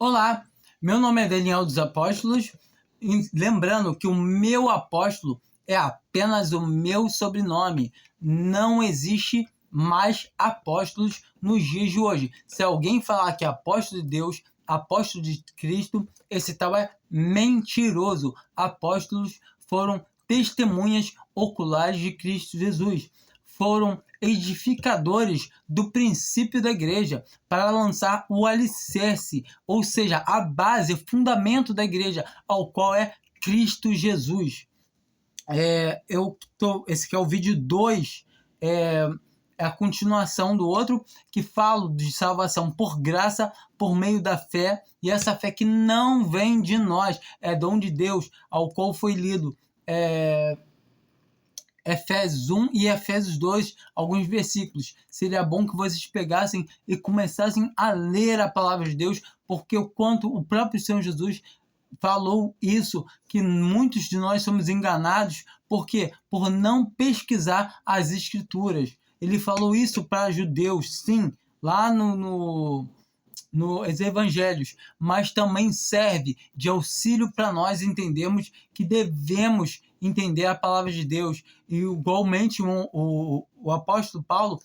Olá, meu nome é Daniel dos Apóstolos, e lembrando que o meu apóstolo é apenas o meu sobrenome. Não existe mais apóstolos nos dias de hoje. Se alguém falar que é apóstolo de Deus, apóstolo de Cristo, esse tal é mentiroso. Apóstolos foram testemunhas oculares de Cristo Jesus. Foram edificadores do princípio da igreja para lançar o alicerce, ou seja, a base, o fundamento da igreja, ao qual é Cristo Jesus. Esse aqui é o vídeo 2, é a continuação do outro, que fala de salvação por graça, por meio da fé, e essa fé que não vem de nós, é dom de Deus, ao qual foi lido Efésios 1 e Efésios 2, alguns versículos. Seria bom que vocês pegassem e começassem a ler a palavra de Deus, porque o quanto o próprio Senhor Jesus falou isso, que muitos de nós somos enganados, por quê? Por não pesquisar as escrituras. Ele falou isso para judeus, sim, lá nos evangelhos, mas também serve de auxílio para nós entendermos que devemos entender a palavra de Deus. E igualmente o apóstolo Paulo,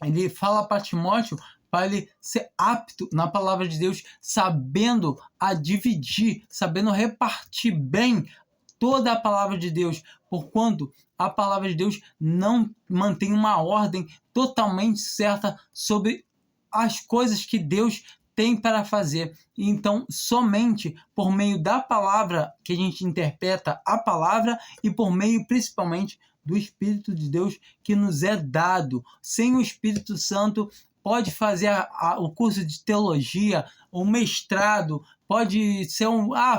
ele fala para Timóteo para ele ser apto na palavra de Deus, sabendo a dividir, sabendo repartir bem toda a palavra de Deus, porquanto a palavra de Deus não mantém uma ordem totalmente certa sobre as coisas que Deus tem para fazer. Então, somente por meio da palavra que a gente interpreta a palavra e por meio, principalmente, do Espírito de Deus que nos é dado. Sem o Espírito Santo, pode fazer o curso de teologia, o mestrado, pode ser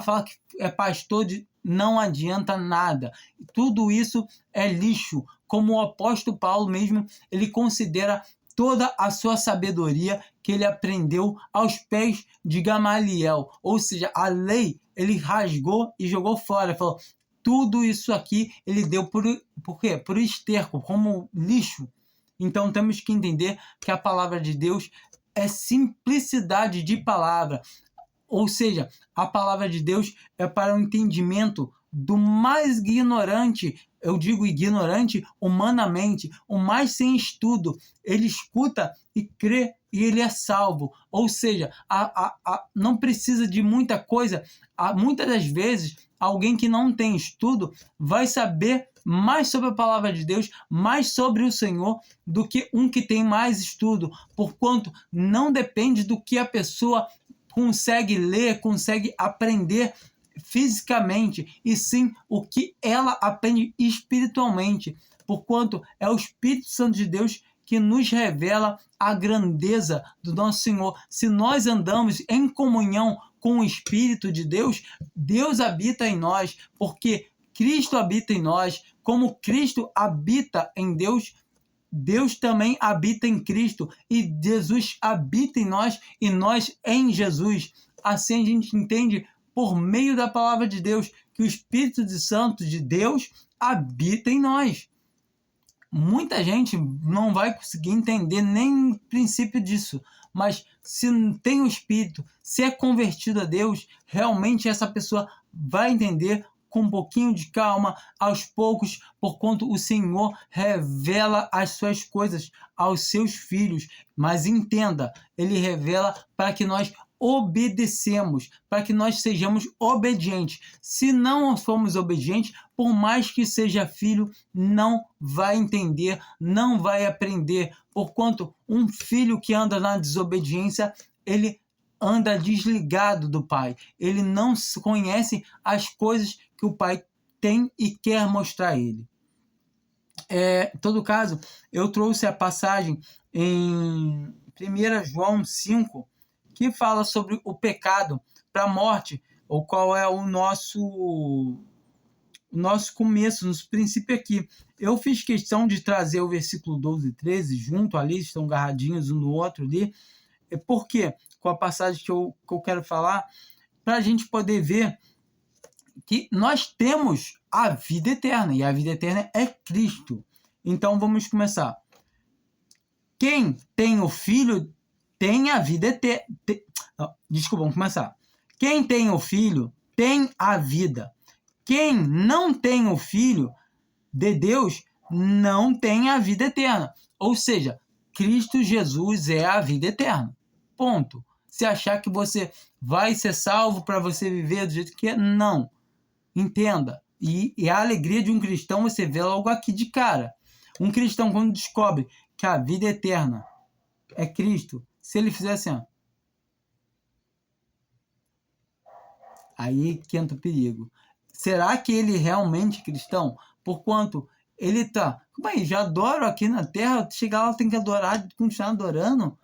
falar que é pastor, não adianta nada. Tudo isso é lixo. Como o apóstolo Paulo mesmo, ele considera toda a sua sabedoria que ele aprendeu aos pés de Gamaliel. Ou seja, a lei ele rasgou e jogou fora. Ele falou, tudo isso aqui ele deu por quê? Por esterco, como lixo. Então temos que entender que a palavra de Deus é simplicidade de palavra. Ou seja, a palavra de Deus é para o entendimento do mais ignorante, eu digo ignorante humanamente, o mais sem estudo. Ele escuta e crê e ele é salvo. Ou seja, não precisa de muita coisa. Muitas das vezes, alguém que não tem estudo vai saber mais sobre a palavra de Deus, mais sobre o Senhor, do que um que tem mais estudo, porquanto não depende do que a pessoa consegue ler, consegue aprender fisicamente, e sim o que ela aprende espiritualmente, porquanto é o Espírito Santo de Deus que nos revela a grandeza do nosso Senhor. Se nós andamos em comunhão com o Espírito de Deus, Deus habita em nós, porque Cristo habita em nós. Como Cristo habita em Deus, Deus também habita em Cristo, e Jesus habita em nós e nós em Jesus. Assim a gente entende, por meio da palavra de Deus, que o Espírito Santo de Deus habita em nós. Muita gente não vai conseguir entender nem o princípio disso, mas se tem o Espírito, se é convertido a Deus, realmente essa pessoa vai entender com um pouquinho de calma, aos poucos, porquanto o Senhor revela as suas coisas aos seus filhos. Mas entenda, ele revela para que nós obedecemos, para que nós sejamos obedientes. Se não formos obedientes, por mais que seja filho, não vai entender, não vai aprender, porquanto um filho que anda na desobediência, ele anda desligado do pai, ele não conhece as coisas que o pai tem e quer mostrar a ele. Em todo caso, eu trouxe a passagem em 1 João 5, que fala sobre o pecado para a morte, o qual é o nosso começo, nosso princípio aqui. Eu fiz questão de trazer o versículo 12 e 13 junto ali, estão agarradinhos um no outro ali. Por quê? Com a passagem que eu quero falar, para a gente poder ver que nós temos a vida eterna, e a vida eterna é Cristo. Então vamos começar. Quem tem o Filho tem a vida eterna. Desculpa, vamos começar. Quem tem o Filho tem a vida. Quem não tem o Filho de Deus não tem a vida eterna. Ou seja, Cristo Jesus é a vida eterna. Ponto. Se achar que você vai ser salvo para você viver do jeito que é, não. Entenda. E a alegria de um cristão você vê logo aqui de cara. Um cristão, quando descobre que a vida eterna é Cristo, se ele fizer assim, ó, aí que entra o perigo. Será que ele realmente é cristão? Porquanto ele tá, já adoro aqui na terra, chegar lá tem que adorar, continuar adorando?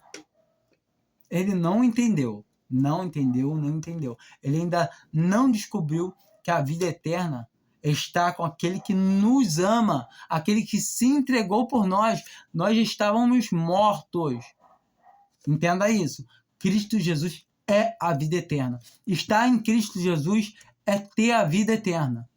Ele não entendeu. Não entendeu. Ele ainda não descobriu que a vida eterna está com aquele que nos ama, aquele que se entregou por nós. Nós estávamos mortos. Entenda isso. Cristo Jesus é a vida eterna. Estar em Cristo Jesus é ter a vida eterna.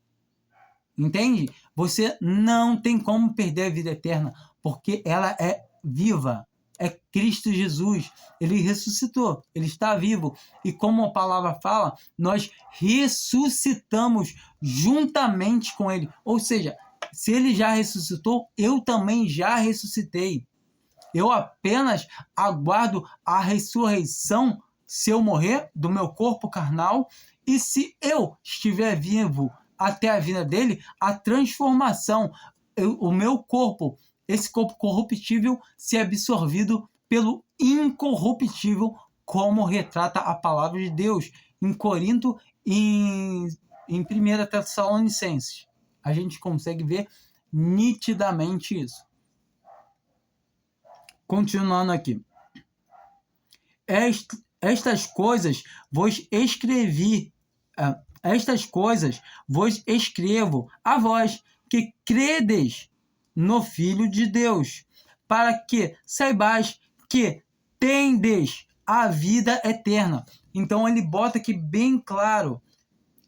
Entende? Você não tem como perder a vida eterna, porque ela é viva. É Cristo Jesus. Ele ressuscitou. Ele está vivo. E como a palavra fala, nós ressuscitamos juntamente com ele. Ou seja, se ele já ressuscitou, eu também já ressuscitei. Eu apenas aguardo a ressurreição, se eu morrer, do meu corpo carnal. E se eu estiver vivo até a vinda dele, a transformação, o meu corpo, esse corpo corruptível, ser absorvido pelo incorruptível, como retrata a palavra de Deus em Corinto e em 1 Tessalonicenses. A gente consegue ver nitidamente isso. Continuando aqui. Estas coisas vos escrevi, estas coisas vos escrevo a vós que credes no Filho de Deus, para que saibais que tendes a vida eterna. Então ele bota aqui bem claro: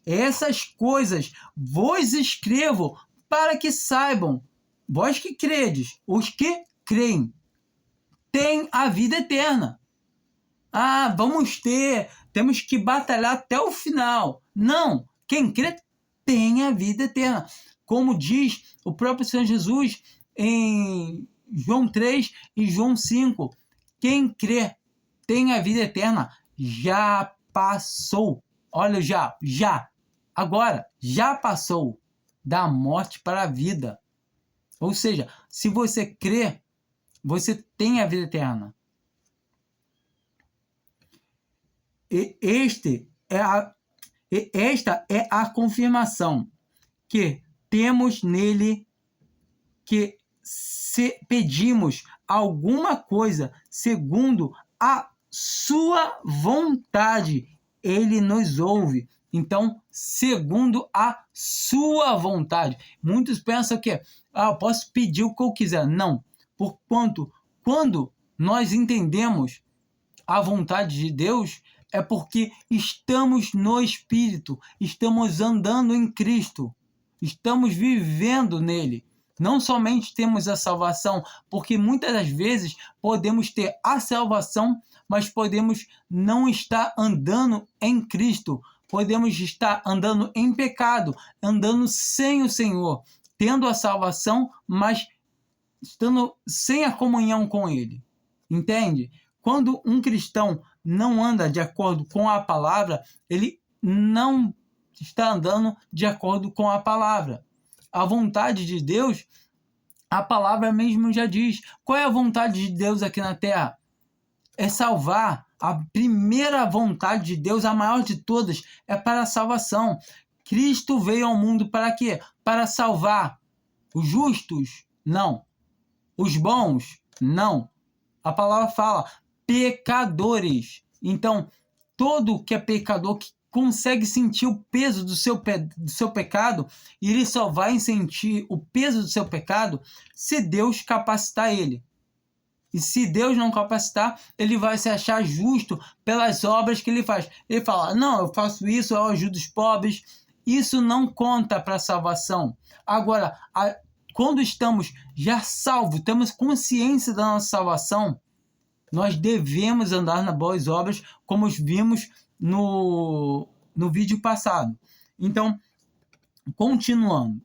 essas coisas vos escrevo para que saibam, vós que credes, os que creem, têm a vida eterna. Temos que batalhar até o final. Não, quem crê tem a vida eterna. Como diz o próprio Senhor Jesus em João 3 e João 5, quem crê tem a vida eterna. Já passou. Olha, agora, já passou da morte para a vida. Ou seja, se você crê, você tem a vida eterna. Esta é a confirmação que temos nele, que se pedimos alguma coisa segundo a sua vontade, ele nos ouve. Então, segundo a sua vontade. Muitos pensam que eu posso pedir o que eu quiser. Não. Porquanto, quando nós entendemos a vontade de Deus, é porque estamos no Espírito, estamos andando em Cristo, estamos vivendo nele. Não somente temos a salvação, porque muitas das vezes podemos ter a salvação, mas podemos não estar andando em Cristo, podemos estar andando em pecado, andando sem o Senhor, tendo a salvação, mas estando sem a comunhão com ele. Entende? Quando um cristão não anda de acordo com a palavra, ele não está andando de acordo com a palavra. A vontade de Deus, a palavra mesmo já diz. Qual é a vontade de Deus aqui na terra? É salvar. A primeira vontade de Deus, a maior de todas, é para a salvação. Cristo veio ao mundo para quê? Para salvar os justos? Não. Os bons? Não. A palavra fala pecadores. Então, todo que é pecador, que consegue sentir o peso do seu pecado, e ele só vai sentir o peso do seu pecado se Deus capacitar ele. E se Deus não capacitar, ele vai se achar justo pelas obras que ele faz. Ele fala, não, eu faço isso, eu ajudo os pobres. Isso não conta para a salvação. Agora, quando estamos já salvos, temos consciência da nossa salvação, Nós devemos andar nas boas obras, como vimos no vídeo passado. Então, continuando.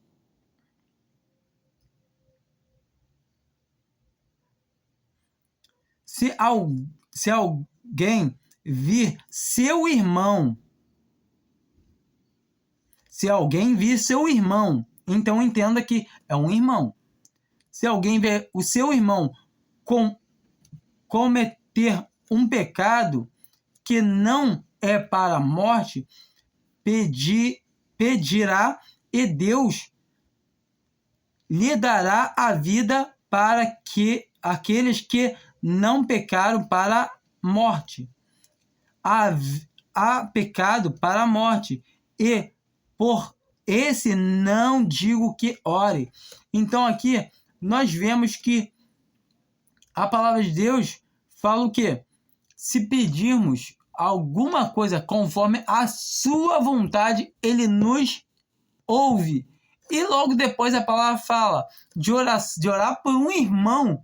Se alguém vir seu irmão, então entenda que é um irmão. Se alguém ver o seu irmão cometer um pecado que não é para a morte, pedirá e Deus lhe dará a vida para que aqueles que não pecaram para a morte. Há pecado para a morte, e por esse não digo que ore. Então aqui nós vemos que a palavra de Deus fala o quê? Se pedirmos alguma coisa conforme a sua vontade, ele nos ouve. E logo depois a palavra fala de orar por um irmão.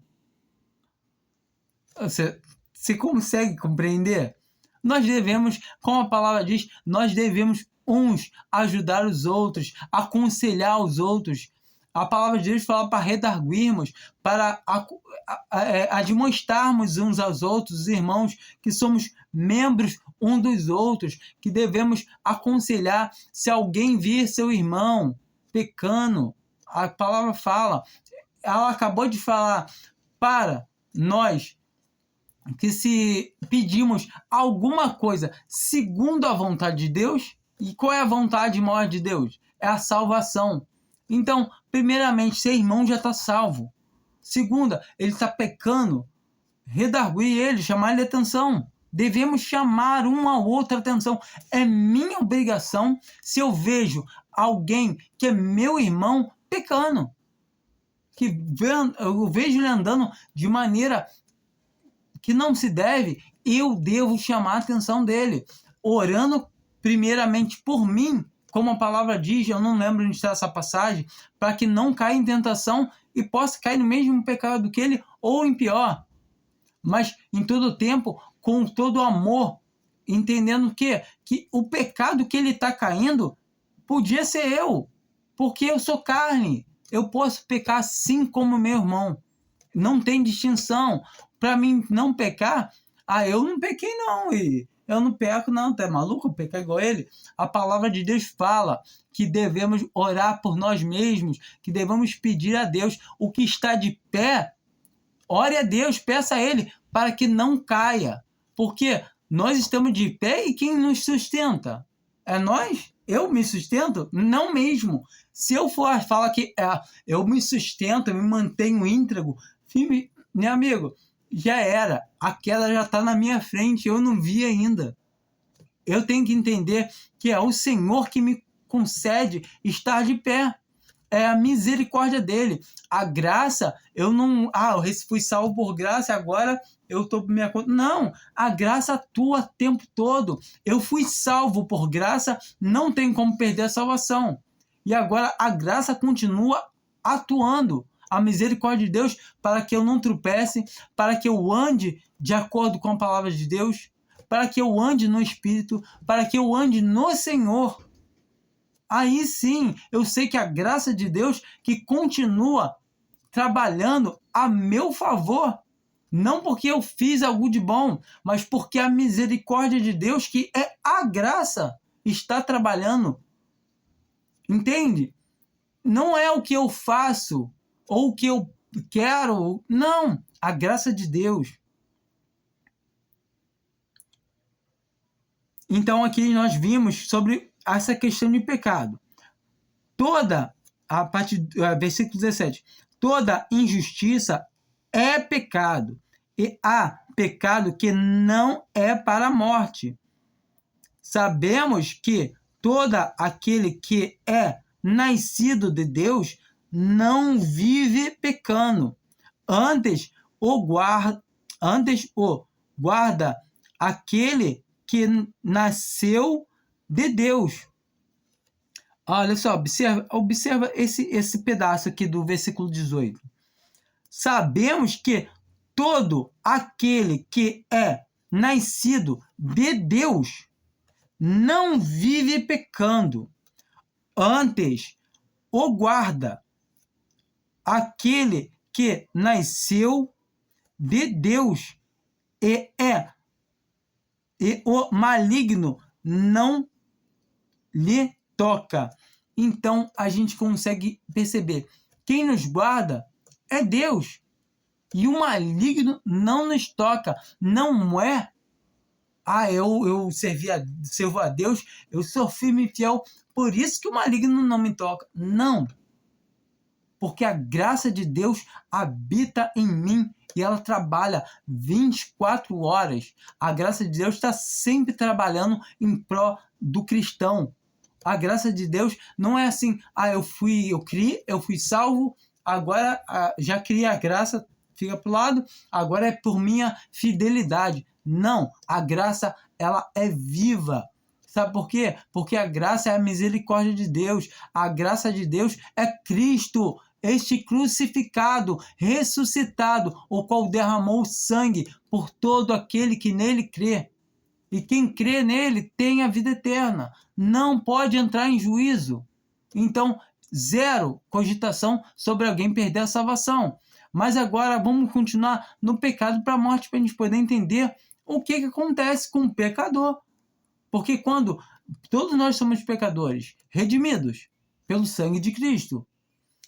Você consegue compreender? Nós devemos, como a palavra diz, nós devemos uns ajudar os outros, aconselhar os outros. A palavra de Deus fala para redarguirmos, para admoestarmos uns aos outros, os irmãos, que somos membros uns dos outros, que devemos aconselhar. Se alguém vir seu irmão pecando, a palavra fala, ela acabou de falar para nós, que se pedimos alguma coisa segundo a vontade de Deus, e qual é a vontade maior de Deus? É a salvação. Então, primeiramente, seu irmão já está salvo. Segunda, ele está pecando, redarguir ele, chamar ele de atenção. Devemos chamar um ao outro a atenção. É minha obrigação se eu vejo alguém que é meu irmão pecando, que eu vejo ele andando de maneira que não se deve, eu devo chamar a atenção dele, orando primeiramente por mim, como a palavra diz, eu não lembro onde está essa passagem, para que não caia em tentação e possa cair no mesmo pecado que ele, ou em pior. Mas em todo tempo, com todo amor, entendendo que o pecado que ele está caindo podia ser eu, porque eu sou carne, eu posso pecar assim como meu irmão, não tem distinção. Para mim não pecar, eu não pequei não, e eu não peco não, tá maluco? Pecar igual ele? A palavra de Deus fala que devemos orar por nós mesmos, que devemos pedir a Deus. O que está de pé, ore a Deus, peça a Ele, para que não caia. Porque nós estamos de pé e quem nos sustenta? É nós? Eu me sustento? Não mesmo. Se eu for falar que eu me sustento, eu me mantenho íntegro, meu amigo, já era. A queda já está na minha frente, eu não vi ainda. Eu tenho que entender que é o Senhor que me concede estar de pé. É a misericórdia dele. A graça, eu não... eu fui salvo por graça, agora eu estou por minha conta. Não, a graça atua o tempo todo. Eu fui salvo por graça, não tem como perder a salvação. E agora a graça continua atuando. A misericórdia de Deus, para que eu não tropece, para que eu ande de acordo com a palavra de Deus, para que eu ande no Espírito, para que eu ande no Senhor. Aí sim, eu sei que a graça de Deus que continua trabalhando a meu favor, não porque eu fiz algo de bom, mas porque a misericórdia de Deus, que é a graça, está trabalhando. Entende? Não é o que eu faço ou o que eu quero, não, a graça de Deus. Então aqui nós vimos sobre essa questão de pecado. Versículo 17, toda injustiça é pecado, e há pecado que não é para a morte. Sabemos que todo aquele que é nascido de Deus não vive pecando, antes o guarda aquele que nasceu de Deus. Olha só, observa esse pedaço aqui do versículo 18. Sabemos que todo aquele que é nascido de Deus não vive pecando, antes o guarda. Aquele que nasceu de Deus e o maligno não lhe toca. Então a gente consegue perceber, quem nos guarda é Deus, e o maligno não nos toca. Não é, eu servo a Deus, eu sou firme e fiel, por isso que o maligno não me toca. Não, porque a graça de Deus habita em mim e ela trabalha 24 horas. A graça de Deus está sempre trabalhando em pró do cristão. A graça de Deus não é assim, eu fui salvo, agora já criei a graça, fica para o lado, agora é por minha fidelidade. Não, a graça, ela é viva. Sabe por quê? Porque a graça é a misericórdia de Deus. A graça de Deus é Cristo, este crucificado, ressuscitado, o qual derramou sangue por todo aquele que nele crê. E quem crê nele tem a vida eterna. Não pode entrar em juízo. Então, zero cogitação sobre alguém perder a salvação. Mas agora vamos continuar no pecado para a morte, para a gente poder entender o que acontece com o pecador. Porque quando todos nós somos pecadores, redimidos pelo sangue de Cristo,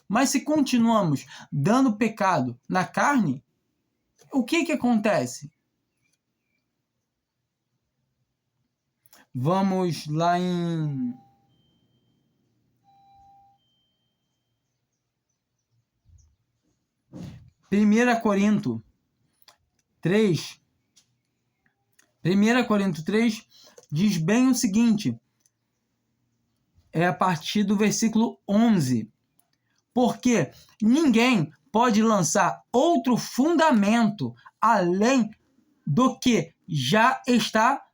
mas se continuamos dando pecado na carne, o que acontece? Vamos lá em Primeira Corinto 3. 1 Corinto 3 diz bem o seguinte, é a partir do versículo 11. Porque ninguém pode lançar outro fundamento além do que já está.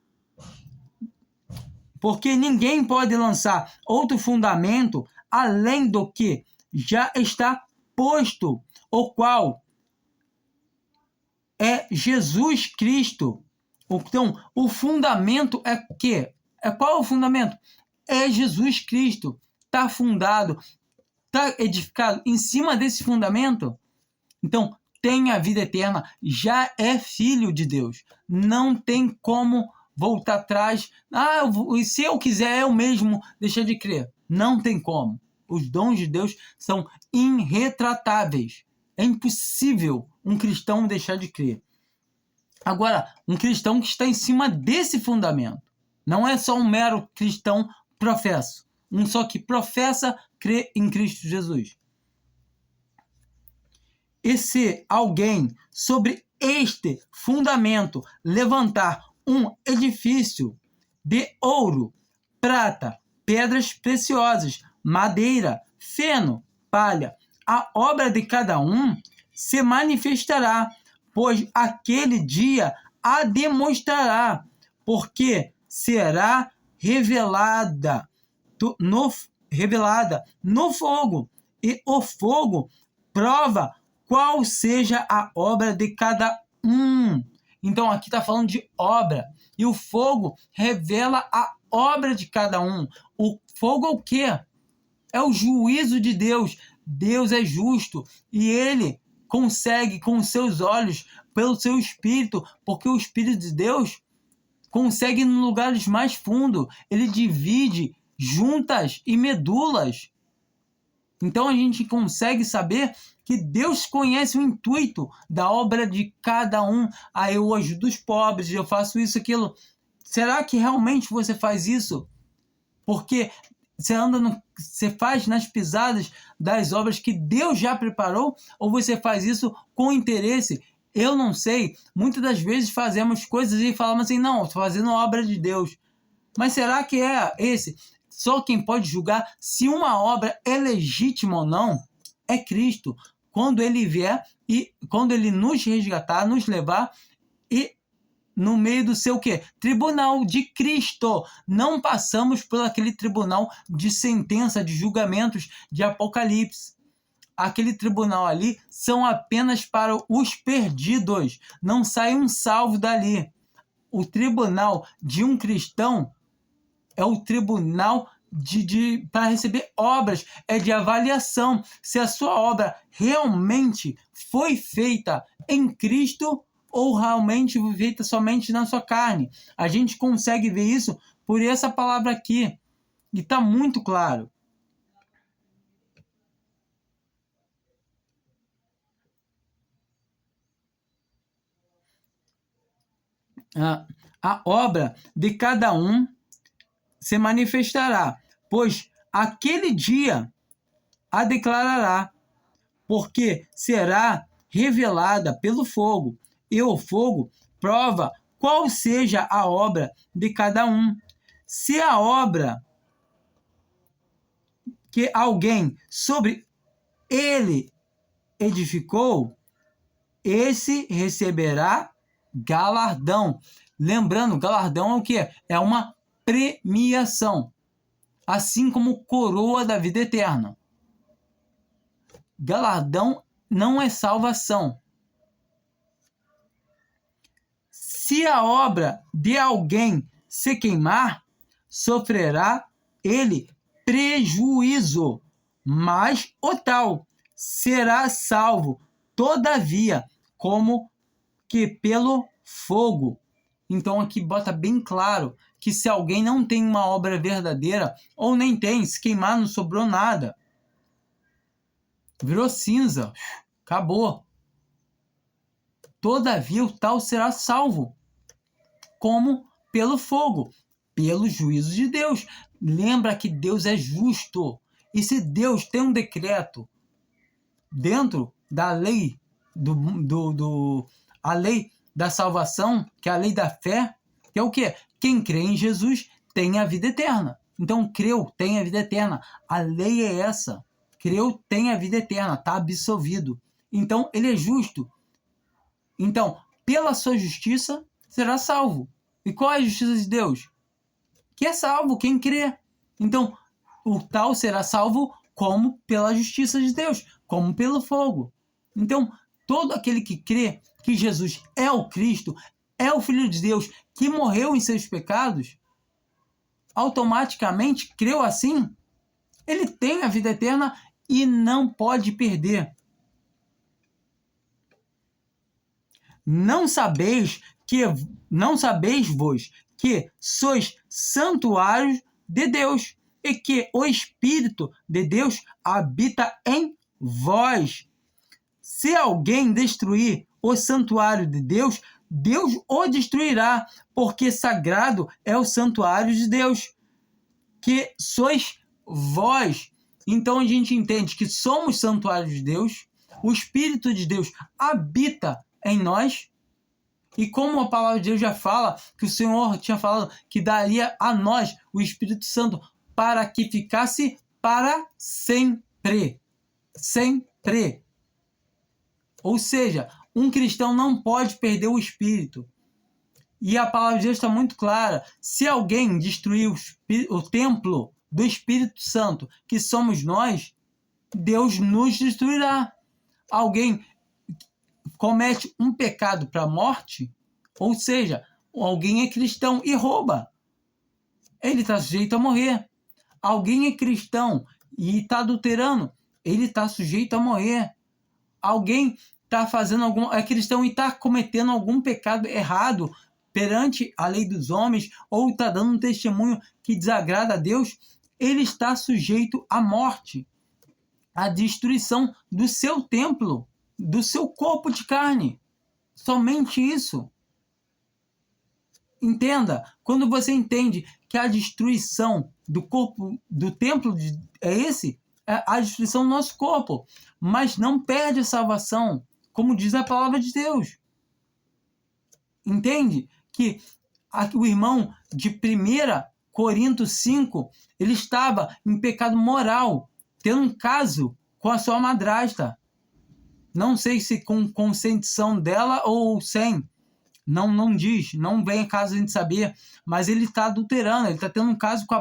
Porque ninguém pode lançar outro fundamento além do que já está posto, o qual é Jesus Cristo. Então, o fundamento é o quê? Qual é o fundamento? É Jesus Cristo. Está fundado, está edificado em cima desse fundamento. Então, tem a vida eterna, já é filho de Deus. Não tem como voltar atrás. Se eu quiser, eu mesmo deixar de crer. Não tem como. Os dons de Deus são irretratáveis. É impossível um cristão deixar de crer. Agora, um cristão que está em cima desse fundamento. Não é só um mero cristão professo. Um só que professa crer em Cristo Jesus. E se alguém sobre este fundamento levantar um edifício de ouro, prata, pedras preciosas, madeira, feno, palha, a obra de cada um se manifestará, pois aquele dia a demonstrará, porque será revelada no fogo, e o fogo prova qual seja a obra de cada um. Então aqui está falando de obra, e o fogo revela a obra de cada um. O fogo é o quê? É o juízo de Deus. Deus é justo e ele consegue com os seus olhos, pelo seu espírito, porque o Espírito de Deus consegue ir em lugares mais fundos. Ele divide juntas e medulas. Então a gente consegue saber que Deus conhece o intuito da obra de cada um. Eu ajudo os pobres, eu faço isso, aquilo. Será que realmente você faz isso? Porque você faz nas pisadas das obras que Deus já preparou, ou você faz isso com interesse? Eu não sei. Muitas das vezes fazemos coisas e falamos assim, não, estou fazendo a obra de Deus. Mas será que é esse? Só quem pode julgar se uma obra é legítima ou não é Cristo. Quando ele vier e quando ele nos resgatar, nos levar e no meio do seu quê? Tribunal de Cristo. Não passamos por aquele tribunal de sentença, de julgamentos, de Apocalipse. aquele tribunal ali são apenas para os perdidos. Não sai um salvo dali. O tribunal de um cristão é o tribunal para receber obras, é de avaliação. Se a sua obra realmente foi feita em Cristo ou realmente foi feita somente na sua carne. A gente consegue ver isso por essa palavra aqui. E está muito claro. A obra de cada um se manifestará, pois aquele dia a declarará, porque será revelada pelo fogo, e o fogo prova qual seja a obra de cada um. Se a obra que alguém sobre ele edificou, esse receberá galardão. Lembrando, galardão é o quê? É uma premiação, assim como coroa da vida eterna. Galardão não é salvação. Se a obra de alguém se queimar, sofrerá ele prejuízo, mas o tal será salvo, todavia, como que pelo fogo. Então aqui bota bem claro que se alguém não tem uma obra verdadeira, ou nem tem, se queimar não sobrou nada. Virou cinza, acabou. Todavia o tal será salvo, como pelo fogo, pelo juízo de Deus. Lembra que Deus é justo. E se Deus tem um decreto dentro da lei, a lei da salvação, que é a lei da fé, que é o quê? Quem crê em Jesus tem a vida eterna. Então, creu, tem a vida eterna. A lei é essa. Creu, tem a vida eterna, está absolvido. Então, ele é justo. Então, pela sua justiça, será salvo. E qual é a justiça de Deus? Que é salvo quem crê. Então, o tal será salvo como pela justiça de Deus, como pelo fogo. Então, todo aquele que crê que Jesus é o Cristo, é o Filho de Deus, que morreu em seus pecados, automaticamente creu assim, ele tem a vida eterna e não pode perder. Não sabeis vos que sois santuários de Deus e que o Espírito de Deus habita em vós. Se alguém destruir o santuário de Deus, Deus o destruirá, porque sagrado é o santuário de Deus, que sois vós. Então a gente entende que somos santuário de Deus, o Espírito de Deus habita em nós, e como a palavra de Deus já fala, que o Senhor tinha falado que daria a nós o Espírito Santo para que ficasse para sempre. Sempre. Ou seja, um cristão não pode perder o Espírito. E a palavra de Deus está muito clara. Se alguém destruir o templo do Espírito Santo, que somos nós, Deus nos destruirá. Alguém comete um pecado para a morte, ou seja, alguém é cristão e rouba, ele está sujeito a morrer. Alguém é cristão e está adulterando, ele está sujeito a morrer. Alguém é cristão e está cometendo algum pecado errado perante a lei dos homens, ou está dando um testemunho que desagrada a Deus, ele está sujeito à morte, à destruição do seu templo, do seu corpo de carne. Somente isso. Entenda, quando você entende que a destruição do corpo, do templo é a destruição do nosso corpo, mas não perde a salvação, como diz a palavra de Deus. Entende que o irmão de 1 Coríntios 5, ele estava em pecado moral, tendo um caso com a sua madrasta. Não sei se com consentição dela ou sem. Não diz, não vem a caso a gente saber, mas ele está adulterando, ele está tendo um caso com a